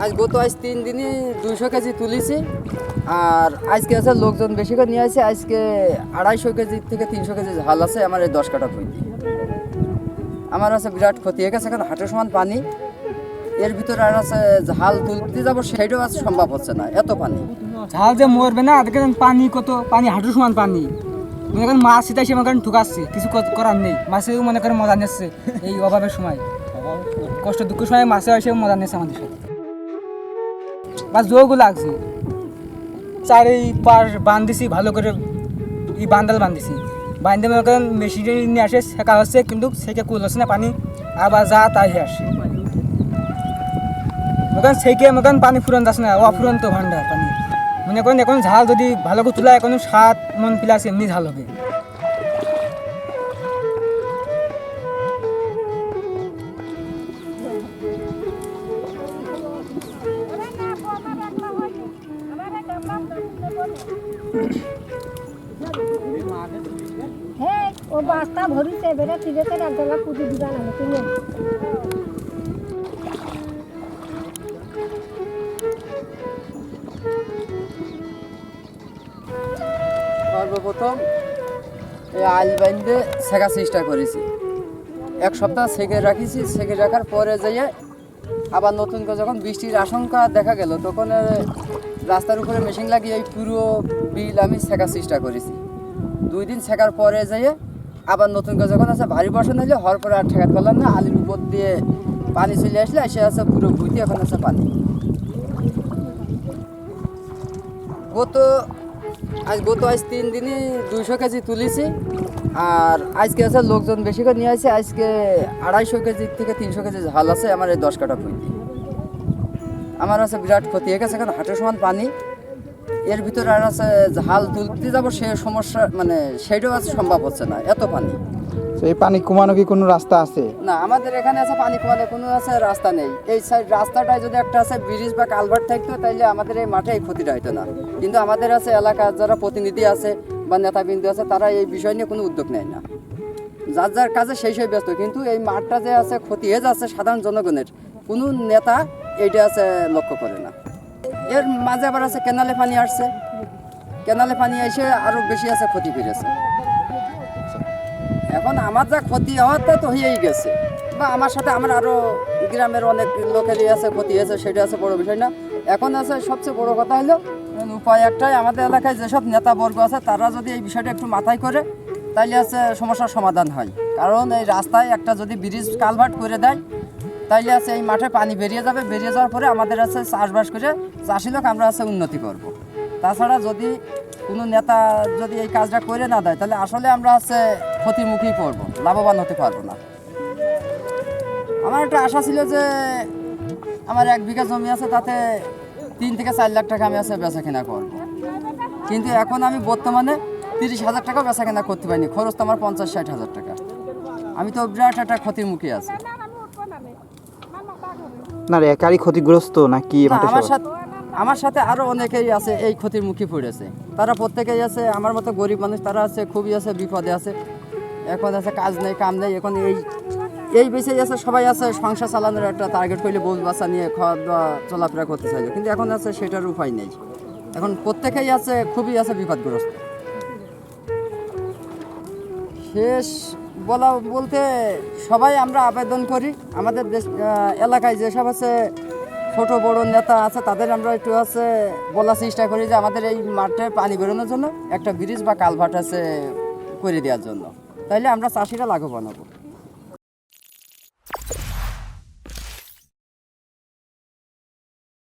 আজ 3 দিনই 200 কেজি তুলেছি। আর আজকে আছে লোকজন বেশি করে নিয়ে আসে। আজকে 250 কেজি থেকে 300 কেজি ঝাল আছে আমার এই 10 কাঠা ভুঁইতে। আমার আছে বিরাট ক্ষতি হয়ে গেছে, এখন হাঁটুর সমান পানি। এর ভিতরে আর আছে ঝাল তুলতে যাবো, সেইটাও আজ সম্ভব হচ্ছে না, এত পানি। ঝাল যে মরবে না, দেখেন পানি কত, পানি হাঁটুর সমান পানি। মনে করেন মাছ শীতাইছে, মনে করেন ঠুকাচ্ছে, কিছু করার নেই। মাছেও মনে করেন মজা নিচ্ছে এই অভাবের সময়, কষ্ট দুঃখের সময় মাছে এসে মজা নিচ্ছে আমাদের সাথে। মাছ যোগও লাগছে, চারি পাশ বান্ধিছি ভালো করে, বান্দাল বান্ধিছি, বান্ধে মনে করেন মেশিনে নিয়ে আসে শেখা হচ্ছে, কিন্তু সেকে কুল হচ্ছে না পানি, আবার যা তাই আসে। মনে সেকে মনে পানি ফুরন যাচ্ছে না, অফুরন্ত ভান্ডার পানি। মনে করেন এখন ঝাল যদি ভালো করে তুলা, এখন 7 মন প্লাস এমনি ঝাল হবে। ও বাস্তা ভরিছে বেড়ে ফিরেছে একজলা পুঁজি দিবা না কিনে। সর্বপ্রথম এই আল বাইন্দে শেখার চেষ্টা করেছি, 1 সপ্তাহ সেকে রাখিছি। সেকে রাখার পরে যাইয়ে আবার নতুন করে যখন বৃষ্টির আশঙ্কা দেখা গেল, তখন রাস্তার উপরে মেশিন লাগিয়ে এই পুরো বিল আমি শেখার চেষ্টা করেছি। 2 দিন শেখার পরে যাইয়ে আবার নতুন করে যখন আছে ভারী বর্ষণ হইলে, হওয়ার পরে আর ঠেকাতে পারলাম না। আলির উপর দিয়ে পানি চলে আসলে এসে আছে পুরো ভুঁইতে, এখন আছে পানি। আজ 3 দিনই 200 কেজি তুলেছি। আর আজকে আছে লোকজন বেশি করে নিয়ে আসে। আজকে 250 কেজি থেকে 300 কেজি ঝাল আছে আমার এই 10 কাঠা ভুঁইতে। আমার আছে বিরাট ক্ষতি হয়ে গেছে, এখন হাঁটুর সমান পানি। এর ভিতরে আর আছে ঝাল তুলতে যাবো, সে সমস্যা মানে সেইটাও আজ সম্ভব হচ্ছে না, এত পানি। এই পানি কমানো কি কোনো রাস্তা আছে? না, আমাদের এখানে আছে পানি কমালে কোনো আছে রাস্তা নেই। এই সাইড রাস্তাটায় যদি একটা আছে ব্রিজ বা কালভার্ট থাকতো, তাইলে আমাদের এই মাঠে এই ক্ষতিটা হইতো না। কিন্তু আমাদের আছে এলাকার যারা প্রতিনিধি আছে বা নেতাবিন্দু আছে, তারা এই বিষয় নিয়ে কোনো উদ্যোগ নেয় না। যার যার কাজে সেই ব্যস্ত, কিন্তু এই মাঠটা যে আছে ক্ষতি হয়ে যাচ্ছে সাধারণ জনগণের, কোনো নেতা এইটা আছে লক্ষ্য করে না। এর মাঝে আবার আছে কেনালে পানি আসছে, কেনালে পানি এসে আরও বেশি আছে ক্ষতি করেছে। এখন আমার যা ক্ষতি হওয়ার তো হয়েই গেছে, বা আমার সাথে আমার আরও গ্রামের অনেক লোকেরই আছে ক্ষতি হয়েছে, সেটা আছে বড় বিষয় না। এখন আছে সবচেয়ে বড় কথা হলো উপায় একটাই, আমাদের এলাকায় যেসব নেতাবর্গ আছে তারা যদি এই বিষয়টা একটু মাথায় করে, তাইলে আছে সমস্যার সমাধান হয়। কারণ এই রাস্তায় একটা যদি ব্রিজ কালভার্ট করে দেয়, তাইলে আছে এই মাঠে পানি বেরিয়ে যাবে। বেরিয়ে যাওয়ার পরে আমাদের আছে চাষবাস করে চাষি লোক আমরা আছে উন্নতি করব। তাছাড়া যদি কোনো নেতা যদি এই কাজটা করে না দেয়, তাহলে আসলে আমরা আছে ক্ষতির মুখেই পড়বো, লাভবান হতে পারবো না। আমার একটা আশা ছিল যে আমার 1 বিঘা জমি আছে, তাতে 3 থেকে 4 লাখ টাকা আমি আছে বেচা কেনা করবো। কিন্তু এখন আমি বর্তমানে 30,000 টাকা বেচা কেনা করতে পারিনি, খরচ তো আমার 50-60 হাজার টাকা। আমি তো বিরাট একটা ক্ষতির মুখে আছি। না একারই ক্ষতিগ্রস্ত নাকি? আমার সাথে আরও অনেকেই আছে এই ক্ষতির মুখে পড়েছে। তারা প্রত্যেকেই আছে আমার মতো গরিব মানুষ, তারা আছে খুবই আছে বিপদে আছে। এখন আছে কাজ নেই, কাম নেই। এখন এই বিষয়ে আছে সবাই আছে সংসার চালানোর একটা টার্গেট করলে বউ বাচ্চা নিয়ে খাওয়া দাওয়া চলাফেরা করতে চাইল, কিন্তু এখন আছে সেটার উপায় নেই। এখন প্রত্যেকেই আছে খুবই আছে বিপদগ্রস্ত। শেষ বলতে সবাই আমরা আবেদন করি, আমাদের দেশ এলাকায় যেসব আছে ছোট বড় নেতা আছে, তাদের আমরা একটু আছে বলার চেষ্টা করি যে আমাদের এই মাঠে পানি বেরোনোর জন্য একটা ব্রিজ বা কালভার্ট আছে করে দেওয়ার জন্য, তাইলে আমরা চাষিরা লাভবান হব।